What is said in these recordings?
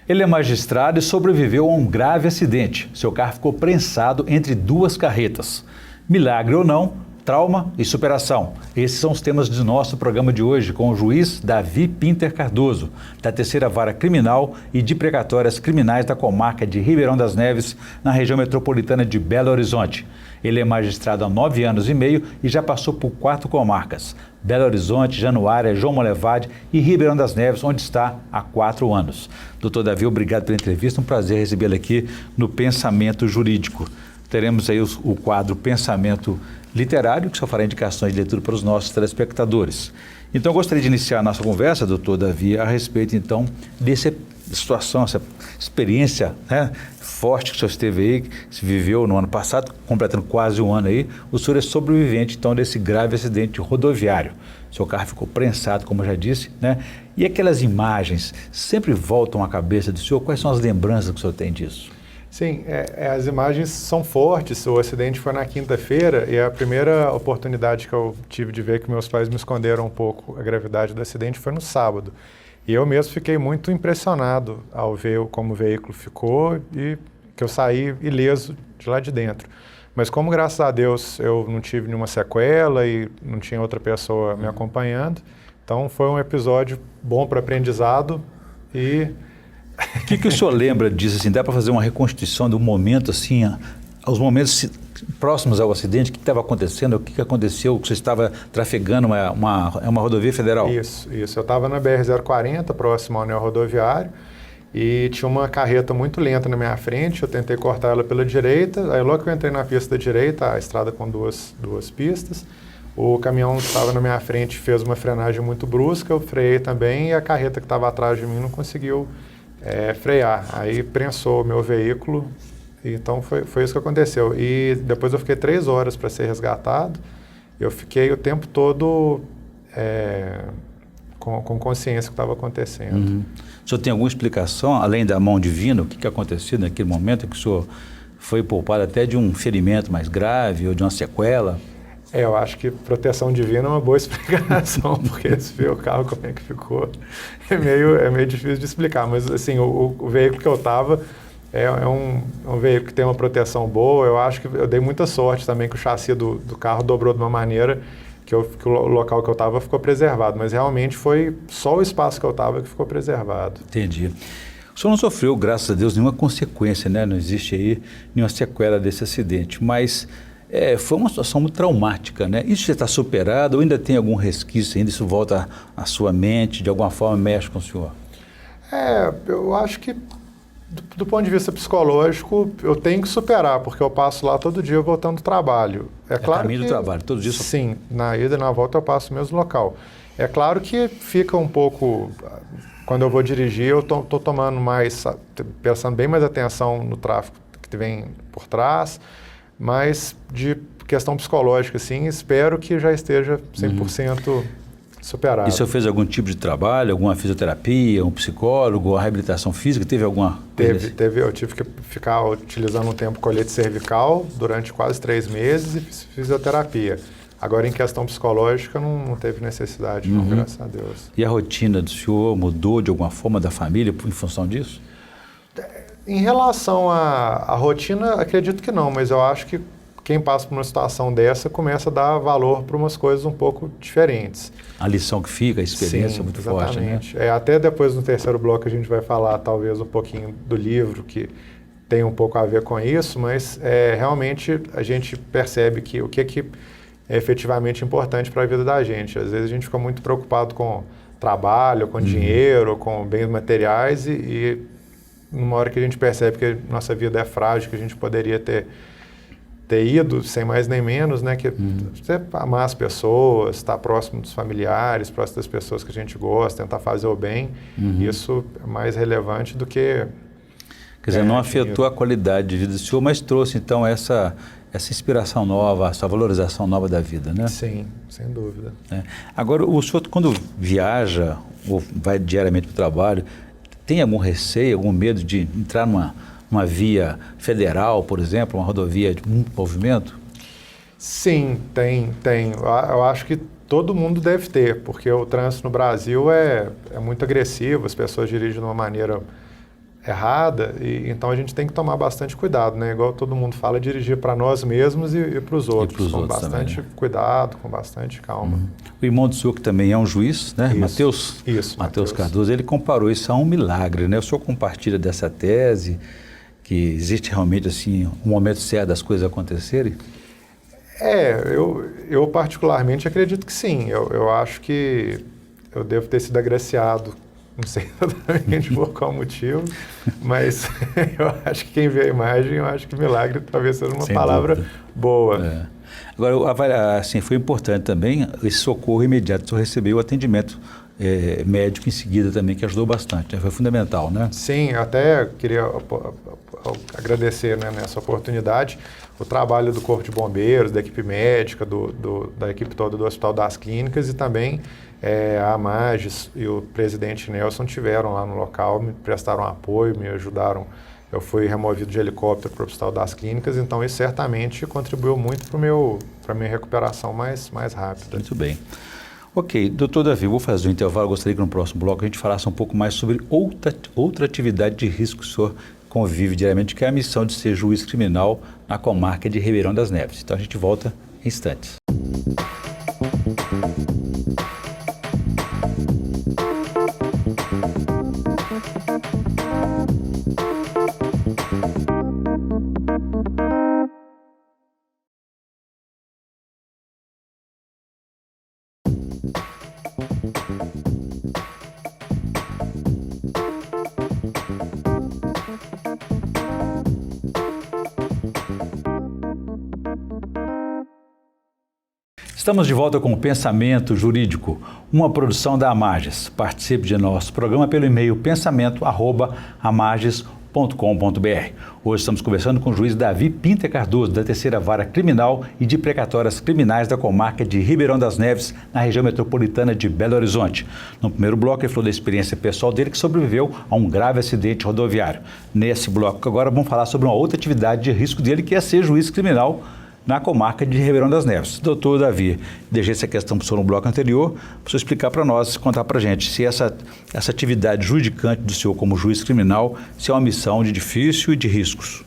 Ele é magistrado e sobreviveu a um grave acidente. Seu carro ficou prensado entre duas carretas. Milagre ou não, trauma e superação. Esses são os temas do nosso programa de hoje com o juiz Davi Pinter Cardoso, da Terceira Vara Criminal e de Precatórias Criminais da comarca de Ribeirão das Neves, na região metropolitana de Belo Horizonte. Ele é magistrado há 9 anos e meio e já passou por 4 comarcas: Belo Horizonte, Januária, João Molevade e Ribeirão das Neves, onde está há 4 anos. Doutor Davi, obrigado pela entrevista, um prazer recebê-lo aqui no Pensamento Jurídico. Teremos aí o quadro Pensamento Literário, que só fará indicações de leitura para os nossos telespectadores. Então, eu gostaria de iniciar a nossa conversa, doutor Davi, a respeito, então, dessa situação, essa experiência, né, forte que o senhor esteve aí, que se viveu no ano passado, completando quase um ano aí. O senhor é sobrevivente, então, desse grave acidente rodoviário. Seu carro ficou prensado, como eu já disse, né? E aquelas imagens sempre voltam à cabeça do senhor? Quais são as lembranças que o senhor tem disso? Sim, as imagens são fortes. O acidente foi na quinta-feira e a primeira oportunidade que eu tive de ver que meus pais me esconderam um pouco a gravidade do acidente foi no sábado. E eu mesmo fiquei muito impressionado ao ver como o veículo ficou e que eu saí ileso de lá de dentro. Mas como, graças a Deus, eu não tive nenhuma sequela e não tinha outra pessoa me acompanhando, então foi um episódio bom para aprendizado e... O que o senhor lembra disso? Assim, dá para fazer uma reconstituição do momento, assim, aos momentos próximos ao acidente? O que estava acontecendo? O que aconteceu? Você estava trafegando uma rodovia federal? Isso. Eu estava na BR-040, próximo ao anel rodoviário, e tinha uma carreta muito lenta na minha frente. Eu tentei cortar ela pela direita. Aí logo que eu entrei na pista da direita, a estrada com duas pistas, o caminhão que estava na minha frente fez uma frenagem muito brusca, eu freiei também e a carreta que estava atrás de mim não conseguiu frear. Aí prensou o meu veículo, então foi isso que aconteceu. E depois eu fiquei 3 horas para ser resgatado. Eu fiquei o tempo todo com consciência do que estava acontecendo. Uhum. O senhor tem alguma explicação, além da mão divina, o que aconteceu naquele momento em que o senhor foi poupado até de um ferimento mais grave ou de uma sequela? Eu acho que proteção divina é uma boa explicação, porque se vê o carro como é que ficou, é meio difícil de explicar. Mas assim, o veículo que eu estava é um veículo que tem uma proteção boa. Eu acho que eu dei muita sorte também que o chassi do carro dobrou de uma maneira que o local que eu estava ficou preservado. Mas realmente foi só o espaço que eu estava que ficou preservado. Entendi. O senhor não sofreu, graças a Deus, nenhuma consequência, né? Não existe aí nenhuma sequela desse acidente, mas... foi uma situação muito traumática, né? Isso já está superado ou ainda tem algum resquício ainda? Isso volta à sua mente, de alguma forma mexe com o senhor? Eu acho que do ponto de vista psicológico eu tenho que superar, porque eu passo lá todo dia voltando do trabalho. Claro caminho que, do trabalho, todo dia? Sim, na ida e na volta eu passo no mesmo local. É claro que fica um pouco... Quando eu vou dirigir eu estou tomando mais, prestando bem mais atenção no tráfego que vem por trás, mas de questão psicológica, assim, espero que já esteja 100% superado. E o senhor fez algum tipo de trabalho, alguma fisioterapia, um psicólogo, a reabilitação física? Teve alguma? Teve. Eu tive que ficar utilizando um tempo colete cervical durante quase 3 meses e fiz fisioterapia. Agora, em questão psicológica, não teve necessidade, não, graças a Deus. E a rotina do senhor mudou de alguma forma da família em função disso? Em relação à rotina, acredito que não, mas eu acho que quem passa por uma situação dessa começa a dar valor para umas coisas um pouco diferentes. A lição que fica, a experiência é muito forte, né? Até depois no terceiro bloco a gente vai falar talvez um pouquinho do livro que tem um pouco a ver com isso, mas realmente a gente percebe que o que é efetivamente importante para a vida da gente. Às vezes a gente fica muito preocupado com trabalho, com dinheiro, com bens materiais e numa hora que a gente percebe que nossa vida é frágil, que a gente poderia ter ido sem mais nem menos, né? Que você amar as pessoas, estar próximo dos familiares, próximo das pessoas que a gente gosta, tentar fazer o bem, isso é mais relevante do que... Quer dizer, não afetou a qualidade de vida do senhor, mas trouxe então essa inspiração nova, essa valorização nova da vida, né? Sim, sem dúvida. Agora, o senhor quando viaja ou vai diariamente para o trabalho, tem algum receio, algum medo de entrar numa via federal, por exemplo, uma rodovia de muito movimento? Sim, tem. Eu acho que todo mundo deve ter, porque o trânsito no Brasil é muito agressivo, as pessoas dirigem de uma maneira errada, e então a gente tem que tomar bastante cuidado, né? Igual todo mundo fala, dirigir para nós mesmos e para os outros, com bastante também, né? cuidado, com bastante calma. O irmão do senhor, que também é um juiz, né? Isso, Matheus Cardoso, ele comparou isso a um milagre, né? O senhor compartilha dessa tese, que existe realmente assim um momento certo das coisas acontecerem? Eu particularmente acredito que sim. Eu acho que eu devo ter sido agraciado, não sei exatamente por qual motivo, mas eu acho que quem vê a imagem, eu acho que milagre talvez seja uma palavra boa. Agora, assim, foi importante também esse socorro imediato. O senhor recebeu o atendimento médico em seguida também, que ajudou bastante, né? Foi fundamental, né? Sim, até queria agradecer, né, nessa oportunidade o trabalho do Corpo de Bombeiros, da equipe médica, da equipe toda do Hospital das Clínicas e também a Amages e o presidente Nelson tiveram lá no local, me prestaram apoio, me ajudaram. Eu fui removido de helicóptero para o Hospital das Clínicas, então isso certamente contribuiu muito para a minha recuperação mais rápida. Muito bem. Ok, doutor Davi, vou fazer um intervalo. Gostaria que no próximo bloco a gente falasse um pouco mais sobre outra atividade de risco que o senhor convive diariamente, que é a missão de ser juiz criminal na comarca de Ribeirão das Neves. Então a gente volta em instantes. Estamos de volta com o Pensamento Jurídico, uma produção da Amages. Participe de nosso programa pelo e-mail pensamento@amages.com.br. Hoje estamos conversando com o juiz Davi Pinter Cardoso, da Terceira Vara Criminal e de Precatórias Criminais da comarca de Ribeirão das Neves, na região metropolitana de Belo Horizonte. No primeiro bloco, ele falou da experiência pessoal dele, que sobreviveu a um grave acidente rodoviário. Nesse bloco agora, vamos falar sobre uma outra atividade de risco dele, que é ser juiz criminal na comarca de Ribeirão das Neves. Doutor Davi, deixei essa questão para o senhor no bloco anterior, para o senhor explicar para nós, contar para a gente, se essa atividade judicante do senhor como juiz criminal, se é uma missão de difícil e de riscos.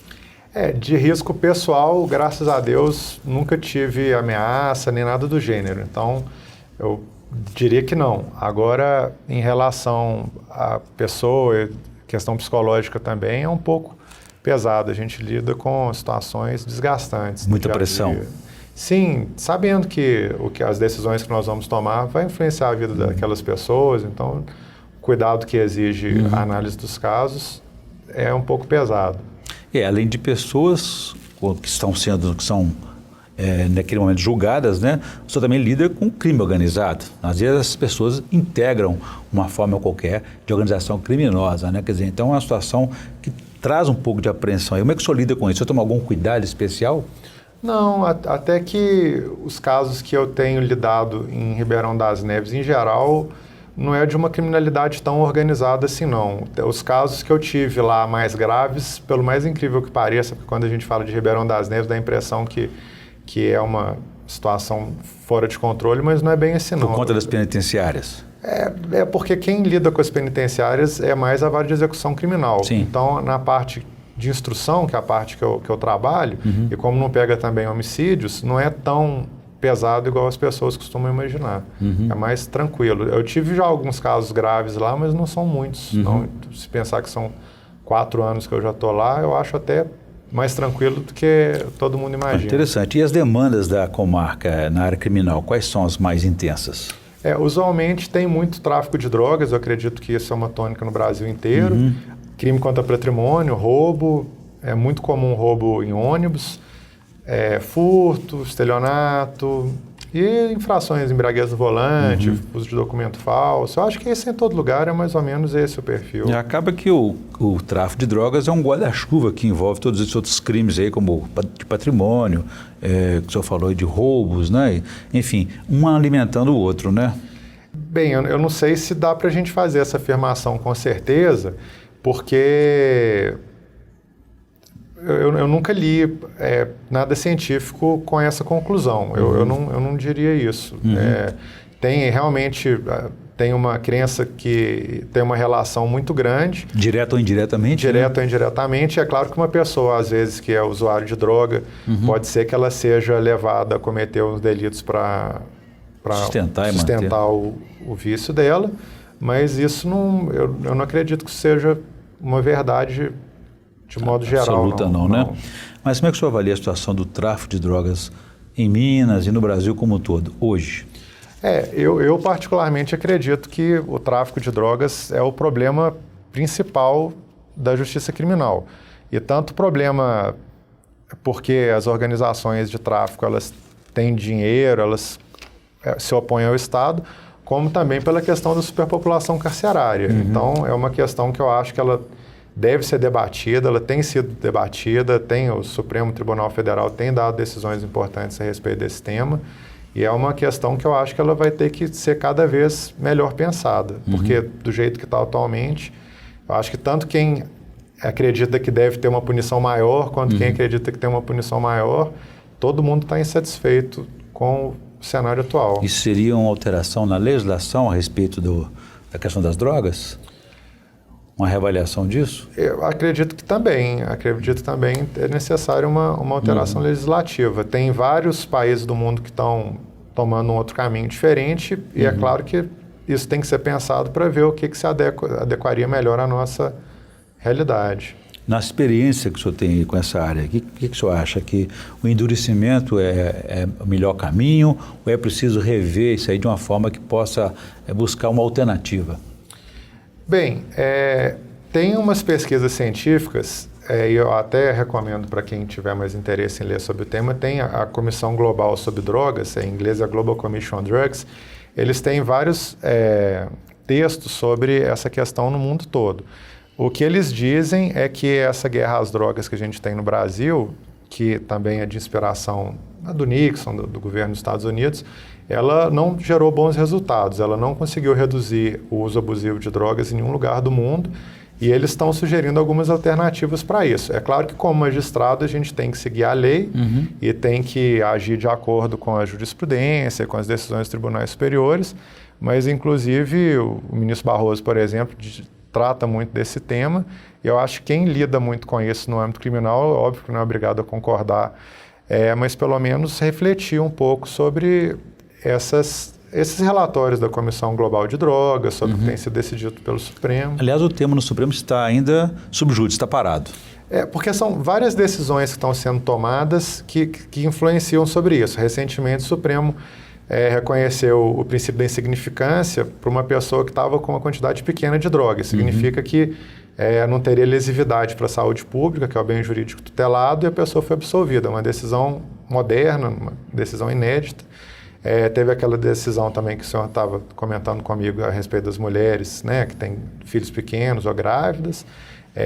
De risco pessoal, graças a Deus, nunca tive ameaça nem nada do gênero, então eu diria que não. Agora, em relação à pessoa, questão psicológica também, é um pouco pesado. A gente lida com situações desgastantes. Muita pressão. Sim, sabendo que as decisões que nós vamos tomar vai influenciar a vida daquelas pessoas, então o cuidado que exige a análise dos casos é um pouco pesado. Além de pessoas que são naquele momento julgadas, né? O senhor também lida com crime organizado. Às vezes as pessoas integram uma forma qualquer de organização criminosa, né? Quer dizer, então é uma situação que traz um pouco de apreensão. E como é que o senhor lida com isso? O senhor toma algum cuidado especial? Não, até que os casos que eu tenho lidado em Ribeirão das Neves, em geral, não é de uma criminalidade tão organizada assim, não. Os casos que eu tive lá mais graves, pelo mais incrível que pareça, porque quando a gente fala de Ribeirão das Neves, dá a impressão que é uma situação fora de controle, mas não é bem assim, não. Por conta das penitenciárias? É porque quem lida com as penitenciárias é mais a vara de execução criminal. Sim. Então, na parte de instrução, que é a parte que eu trabalho, e como não pega também homicídios, não é tão pesado igual as pessoas costumam imaginar. É mais tranquilo. Eu tive já alguns casos graves lá, mas não são muitos. Não, se pensar que são 4 anos que eu já estou lá, eu acho até mais tranquilo do que todo mundo imagina. Interessante. E as demandas da comarca na área criminal, quais são as mais intensas? Usualmente tem muito tráfico de drogas, eu acredito que isso é uma tônica no Brasil inteiro. Crime contra patrimônio, roubo, é muito comum roubo em ônibus, furto, estelionato e infrações, embriaguez no volante, uso de documento falso. Eu acho que esse em todo lugar é mais ou menos esse o perfil. E acaba que o tráfico de drogas é um guarda-chuva que envolve todos esses outros crimes aí, como de patrimônio, que o senhor falou de roubos, né? Enfim, um alimentando o outro, né? Bem, eu não sei se dá para a gente fazer essa afirmação com certeza, porque eu nunca li nada científico com essa conclusão. Eu não diria isso. tem realmente tem uma crença que tem uma relação muito grande. Direto ou indiretamente? Direto ou indiretamente. É claro que uma pessoa, às vezes, que é usuário de droga, pode ser que ela seja levada a cometer uns delitos para sustentar o vício dela, mas isso não, eu não acredito que seja uma verdade de modo geral. Absoluta não, né? Mas como é que o senhor avalia a situação do tráfico de drogas em Minas e no Brasil como um todo, hoje? Eu particularmente acredito que o tráfico de drogas é o problema principal da justiça criminal. E tanto problema porque as organizações de tráfico, elas têm dinheiro, elas se opõem ao Estado, como também pela questão da superpopulação carcerária. Então, é uma questão que eu acho que ela deve ser debatida, ela tem sido debatida, o Supremo Tribunal Federal tem dado decisões importantes a respeito desse tema, e é uma questão que eu acho que ela vai ter que ser cada vez melhor pensada, porque do jeito que está atualmente, eu acho que tanto quem acredita que deve ter uma punição maior, quanto quem acredita que tem uma punição maior, todo mundo está insatisfeito com o cenário atual. Isso seria uma alteração na legislação a respeito da questão das drogas? Uma reavaliação disso? Eu acredito também é necessário uma alteração legislativa. Tem vários países do mundo que estão tomando um outro caminho diferente e é claro que isso tem que ser pensado para ver o que se adequaria melhor à nossa realidade. Na experiência que o senhor tem com essa área, o que o senhor acha? Que o endurecimento é o melhor caminho ou é preciso rever isso aí de uma forma que possa buscar uma alternativa? Bem, tem umas pesquisas científicas, e eu até recomendo para quem tiver mais interesse em ler sobre o tema, tem a Comissão Global sobre Drogas, em inglês é a Global Commission on Drugs, eles têm vários textos sobre essa questão no mundo todo. O que eles dizem é que essa guerra às drogas que a gente tem no Brasil, que também é de inspiração do Nixon, do governo dos Estados Unidos, ela não gerou bons resultados, ela não conseguiu reduzir o uso abusivo de drogas em nenhum lugar do mundo e eles estão sugerindo algumas alternativas para isso. É claro que como magistrado a gente tem que seguir a lei e tem que agir de acordo com a jurisprudência, com as decisões dos tribunais superiores, mas inclusive o ministro Barroso, por exemplo, trata muito desse tema e eu acho que quem lida muito com isso no âmbito criminal, óbvio que não é obrigado a concordar, mas pelo menos refletir um pouco sobre esses relatórios da Comissão Global de Drogas, sobre o que tem sido decidido pelo Supremo. Aliás, o tema no Supremo está ainda sub júdice, está parado. Porque são várias decisões que estão sendo tomadas que influenciam sobre isso. Recentemente, o Supremo reconheceu o princípio da insignificância para uma pessoa que estava com uma quantidade pequena de drogas. Significa que não teria lesividade para a saúde pública, que é o bem jurídico tutelado, e a pessoa foi absolvida. Uma decisão moderna, uma decisão inédita. Teve aquela decisão também que o senhor estava comentando comigo a respeito das mulheres, né, que têm filhos pequenos ou grávidas,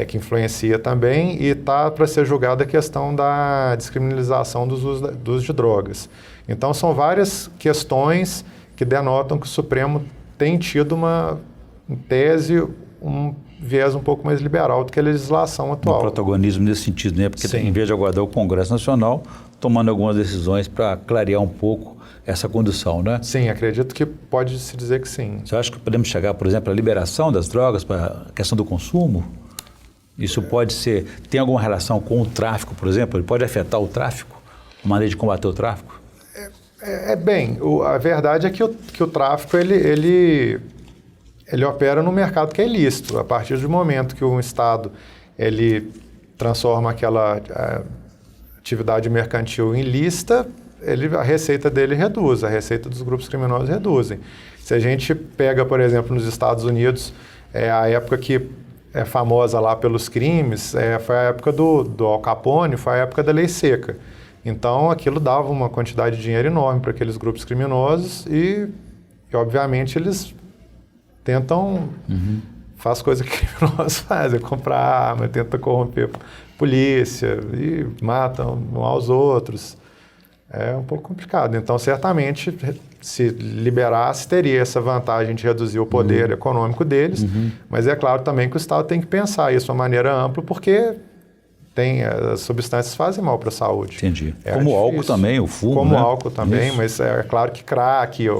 que influencia também, e está para ser julgada a questão da descriminalização do uso de drogas. Então, são várias questões que denotam que o Supremo tem tido em tese, um viés um pouco mais liberal do que a legislação atual. Um protagonismo nesse sentido, né? Porque em vez de aguardar o Congresso Nacional, tomando algumas decisões para clarear um pouco essa condução, né? Sim, acredito que pode-se dizer que sim. Você acha que podemos chegar, por exemplo, à liberação das drogas para a questão do consumo? Isso pode ser... Tem alguma relação com o tráfico, por exemplo? Ele pode afetar o tráfico? Uma maneira de combater o tráfico? A verdade é que o tráfico, ele opera num mercado que é ilícito. A partir do momento que um Estado ele transforma aquela atividade mercantil em ilícita, a receita dele reduz, a receita dos grupos criminosos reduzem. Se a gente pega, por exemplo, nos Estados Unidos, a época que é famosa lá pelos crimes, foi a época do Al Capone, foi a época da lei seca. Então, aquilo dava uma quantidade de dinheiro enorme para aqueles grupos criminosos e obviamente, eles tentam... Faz coisa que criminosos fazem, comprar arma, tenta corromper a polícia e matam uns aos outros. É um pouco complicado. Então, certamente, se liberasse, teria essa vantagem de reduzir o poder econômico deles, mas é claro também que o Estado tem que pensar isso de uma maneira ampla, porque as substâncias fazem mal para a saúde. Entendi. Como o álcool também, o fumo, Como o né? álcool também, Isso. mas é claro que crack e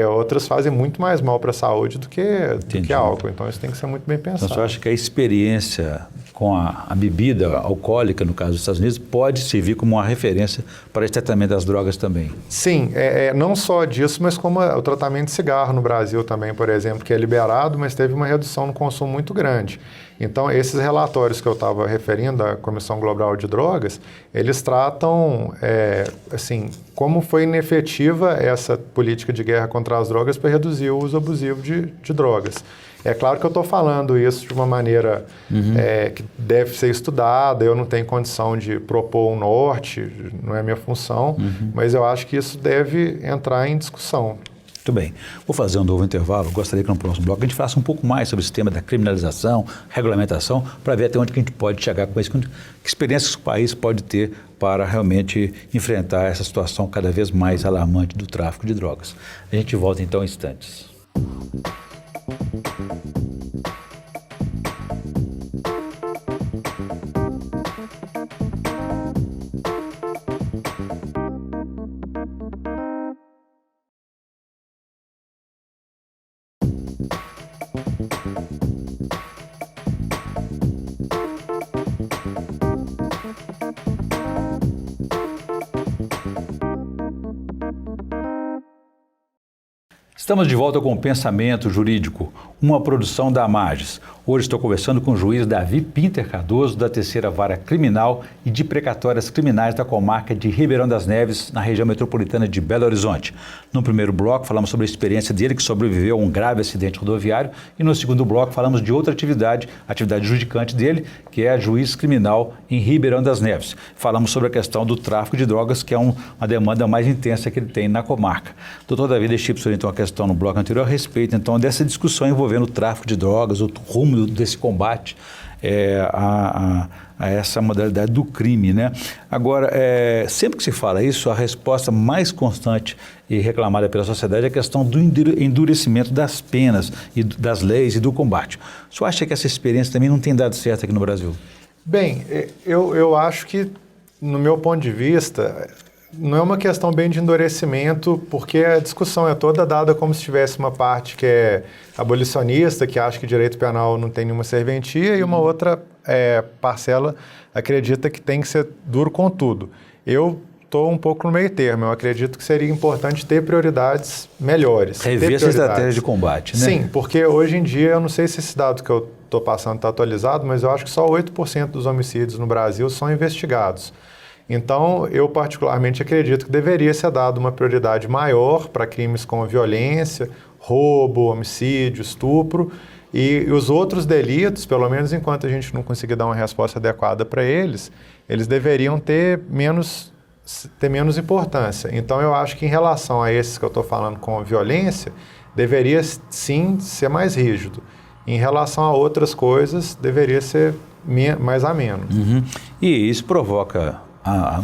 outras fazem muito mais mal para a saúde do que álcool. Então isso tem que ser muito bem pensado. Então você acha que a experiência com a bebida alcoólica, no caso dos Estados Unidos, pode servir como uma referência para esse tratamento das drogas também? Sim, não só disso, mas como o tratamento de cigarro no Brasil também, por exemplo, que é liberado, mas teve uma redução no consumo muito grande. Então, esses relatórios que eu estava referindo da Comissão Global de Drogas, eles tratam, assim, como foi inefetiva essa política de guerra contra as drogas para reduzir o uso abusivo de drogas. É claro que eu estou falando isso de uma maneira que deve ser estudada, eu não tenho condição de propor um norte, não é minha função, mas eu acho que isso deve entrar em discussão. Muito bem. Vou fazer um novo intervalo. Gostaria que no próximo bloco a gente faça um pouco mais sobre esse tema da criminalização, regulamentação, para ver até onde que a gente pode chegar com isso, que experiências que o país pode ter para realmente enfrentar essa situação cada vez mais alarmante do tráfico de drogas. A gente volta então em instantes. Estamos de volta com o Pensamento Jurídico, uma produção da Amages. Hoje estou conversando com o juiz Davi Pinter Cardoso, da Terceira Vara Criminal e de Precatórias Criminais da comarca de Ribeirão das Neves, na região metropolitana de Belo Horizonte. No primeiro bloco, falamos sobre a experiência dele, que sobreviveu a um grave acidente rodoviário, e no segundo bloco, falamos de outra atividade judicante dele, que é juiz criminal em Ribeirão das Neves. Falamos sobre a questão do tráfico de drogas, que é uma demanda mais intensa que ele tem na comarca. Doutor Davi, deixei para o senhor então a questão no bloco anterior a respeito então dessa discussão envolvendo o tráfico de drogas, o rumo desse combate a essa modalidade do crime, né? Agora, sempre que se fala isso, a resposta mais constante e reclamada pela sociedade é a questão do endurecimento das penas e das leis e do combate. O senhor acha que essa experiência também não tem dado certo aqui no Brasil? Bem, eu acho que, no meu ponto de vista, não é uma questão bem de endurecimento, porque a discussão é toda dada como se tivesse uma parte que é abolicionista, que acha que direito penal não tem nenhuma serventia, e uma outra parcela acredita que tem que ser duro com tudo. Eu estou um pouco no meio termo, eu acredito que seria importante ter prioridades melhores. Rever essa estratégia de combate, né? Sim, porque hoje em dia, eu não sei se esse dado que eu estou passando está atualizado, mas eu acho que só 8% dos homicídios no Brasil são investigados. Então, eu particularmente acredito que deveria ser dado uma prioridade maior para crimes como violência, roubo, homicídio, estupro, e os outros delitos, pelo menos enquanto a gente não conseguir dar uma resposta adequada para eles deveriam ter menos importância. Então, eu acho que em relação a esses que eu estou falando com violência, deveria sim ser mais rígido. Em relação a outras coisas, deveria ser mais ameno. E isso provoca...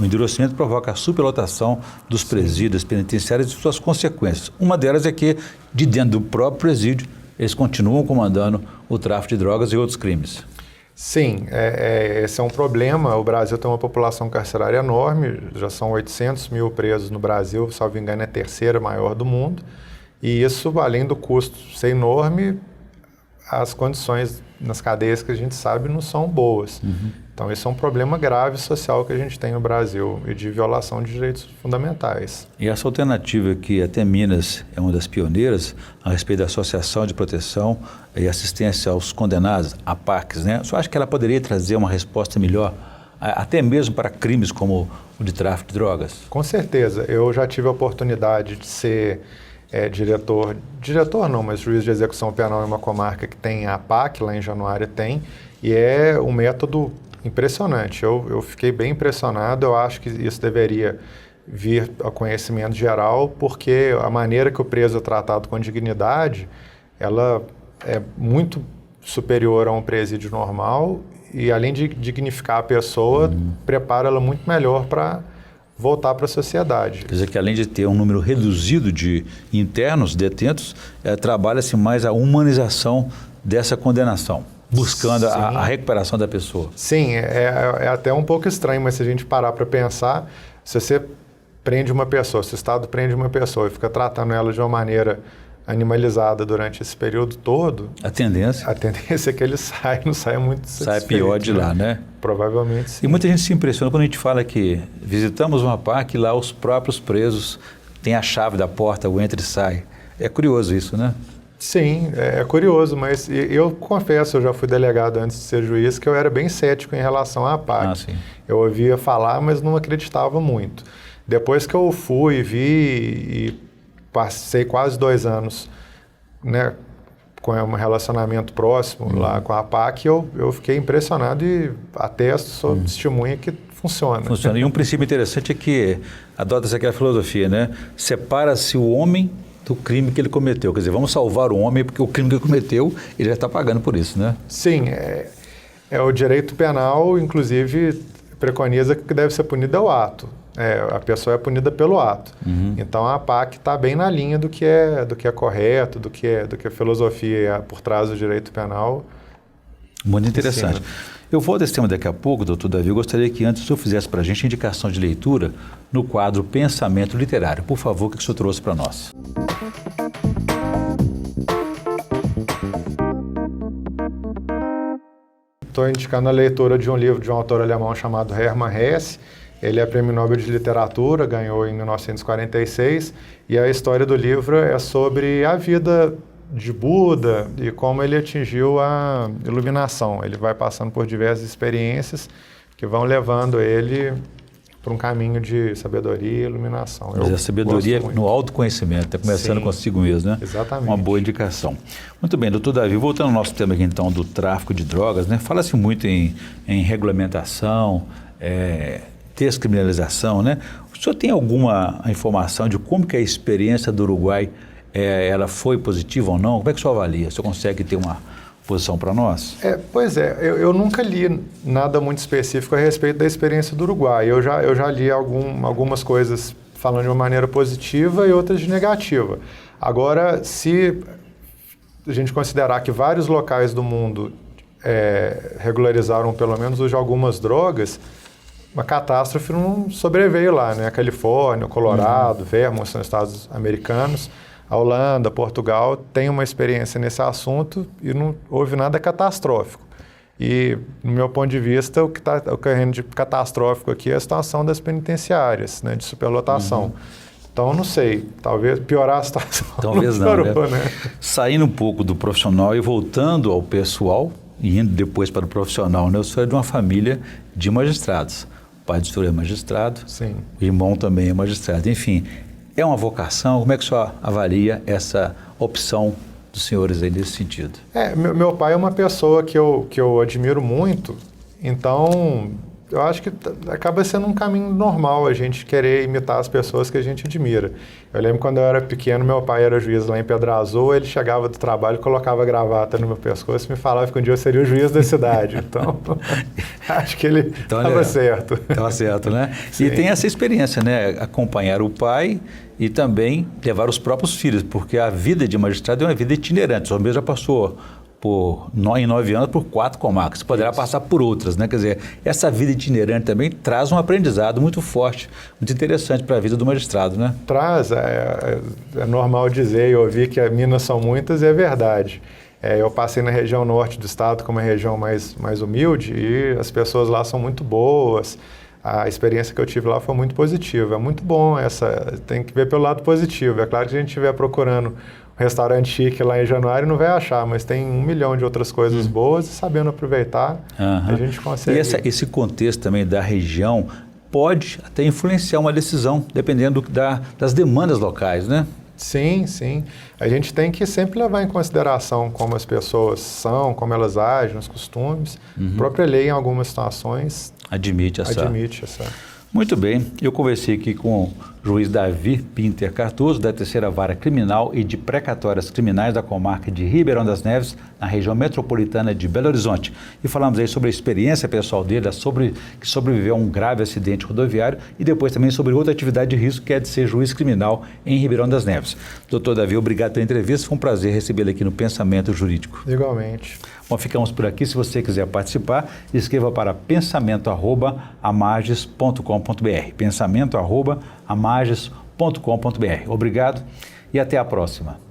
O endurecimento provoca a superlotação dos presídios penitenciários e suas consequências. Uma delas é que, de dentro do próprio presídio, eles continuam comandando o tráfico de drogas e outros crimes. Sim, esse é um problema. O Brasil tem uma população carcerária enorme, já são 800 mil presos no Brasil, salvo engano é a terceira maior do mundo. E isso, além do custo ser enorme, as condições nas cadeias que a gente sabe não são boas. Então, esse é um problema grave social que a gente tem no Brasil e de violação de direitos fundamentais. E essa alternativa que até Minas é uma das pioneiras a respeito da Associação de Proteção e Assistência aos Condenados, a APACS, né? O senhor acha que ela poderia trazer uma resposta melhor, até mesmo para crimes como o de tráfico de drogas? Com certeza. Eu já tive a oportunidade de ser diretor não, mas juiz de execução penal em uma comarca que tem a APAC, lá em Januária tem, e é um método impressionante. Eu fiquei bem impressionado, eu acho que isso deveria vir ao conhecimento geral, porque a maneira que o preso é tratado com dignidade, ela é muito superior a um presídio normal e, além de dignificar a pessoa, prepara ela muito melhor para voltar para a sociedade. Quer dizer que, além de ter um número reduzido de internos detentos, trabalha-se mais a humanização dessa condenação. buscando a recuperação da pessoa. Sim, é até um pouco estranho, mas se a gente parar para pensar, se você prende uma pessoa, se o Estado prende uma pessoa e fica tratando ela de uma maneira animalizada durante esse período todo, a tendência é que ele não saia muito satisfeito. Sai pior de lá, né? Provavelmente sim. E muita gente se impressiona quando a gente fala que visitamos uma PAC e lá os próprios presos têm a chave da porta, o entra e sai. É curioso isso, né? Sim, é curioso, mas eu confesso, eu já fui delegado antes de ser juiz, que eu era bem cético em relação à PAC. Sim. Eu ouvia falar, mas não acreditava muito. Depois que eu fui, vi e passei quase 2 anos, né, com um relacionamento próximo lá com a PAC, eu fiquei impressionado e até sou testemunha que funciona. Funciona. E um princípio interessante é que adota-se aquela filosofia, né? Separa-se o homem do crime que ele cometeu. Quer dizer, vamos salvar o homem porque o crime que ele cometeu, ele já está pagando por isso, né? Sim, o direito penal, inclusive, preconiza que deve ser punido é o ato. A pessoa é punida pelo ato. Então a PAC está bem na linha do que é correto, do que a filosofia por trás do direito penal. Muito interessante. Eu volto a esse tema daqui a pouco, doutor Davi. Eu gostaria que antes o senhor fizesse para a gente a indicação de leitura no quadro Pensamento Literário. Por favor, o que o senhor trouxe para nós? Estou indicando a leitura de um livro de um autor alemão chamado Hermann Hesse. Ele é Prêmio Nobel de Literatura, ganhou em 1946, e a história do livro é sobre a vida de Buda e como ele atingiu a iluminação. Ele vai passando por diversas experiências que vão levando ele para um caminho de sabedoria e iluminação. Mas a sabedoria no autoconhecimento, está começando consigo mesmo, né? Exatamente. Uma boa indicação. Muito bem, doutor Davi, voltando ao nosso tema aqui então do tráfico de drogas, né? Fala-se muito em regulamentação, descriminalização, né? O senhor tem alguma informação de como que a experiência do Uruguai ela foi positiva ou não? Como é que o senhor avalia? O senhor consegue ter uma posição para nós? Pois é, eu nunca li nada muito específico a respeito da experiência do Uruguai. Eu já li algumas coisas falando de uma maneira positiva e outras de negativa. Agora, se a gente considerar que vários locais do mundo regularizaram pelo menos hoje algumas drogas, uma catástrofe não sobreveio lá, né? A Califórnia, o Colorado, Vermont, são estados americanos. A Holanda, Portugal, tem uma experiência nesse assunto e não houve nada catastrófico. E, no meu ponto de vista, o que está ocorrendo de catastrófico aqui é a situação das penitenciárias, né, de superlotação. Então, não sei, talvez piorar a situação. Talvez não, né? Saindo um pouco do profissional e voltando ao pessoal, e indo depois para o profissional, né? Eu sou de uma família de magistrados. O pai do senhor é magistrado, sim. O irmão também é magistrado, enfim... É uma vocação? Como é que o senhor avalia essa opção dos senhores aí nesse sentido? Meu pai é uma pessoa que eu admiro muito, então eu acho que acaba sendo um caminho normal a gente querer imitar as pessoas que a gente admira. Eu lembro quando eu era pequeno, meu pai era juiz lá em Pedra Azul, ele chegava do trabalho, colocava a gravata no meu pescoço e me falava que um dia eu seria o juiz da cidade. Então, acho que ele estava certo. Estava certo, né? Sim. E tem essa experiência, né? Acompanhar o pai e também levar os próprios filhos, porque a vida de magistrado é uma vida itinerante. O senhor mesmo já passou em 9 anos por 4 comarcas, poderá passar por outras, né? Quer dizer, essa vida itinerante também traz um aprendizado muito forte, muito interessante para a vida do magistrado, né? Traz, é normal dizer e ouvir que as Minas são muitas e é verdade. Eu passei na região norte do estado, como é a região mais humilde, e as pessoas lá são muito boas. A experiência que eu tive lá foi muito positiva. É muito bom tem que ver pelo lado positivo. É claro que se a gente estiver procurando um restaurante chique lá em Januário, não vai achar, mas tem 1 milhão de outras coisas boas e sabendo aproveitar, a gente consegue. E esse contexto também da região pode até influenciar uma decisão, dependendo das demandas locais, né? Sim, sim. A gente tem que sempre levar em consideração como as pessoas são, como elas agem, os costumes. A própria lei, em algumas situações, admite essa. Muito bem, eu conversei aqui com o juiz Davi Pinter Cardoso, da 3ª Vara Criminal e de Precatórias Criminais da comarca de Ribeirão das Neves, na região metropolitana de Belo Horizonte. E falamos aí sobre a experiência pessoal dele, que sobreviveu a um grave acidente rodoviário e depois também sobre outra atividade de risco, que é de ser juiz criminal em Ribeirão das Neves. Doutor Davi, obrigado pela entrevista, foi um prazer recebê-lo aqui no Pensamento Jurídico. Igualmente. Bom, ficamos por aqui. Se você quiser participar, escreva para pensamento@amages.com.br. pensamento@amages.com.br. Obrigado e até a próxima.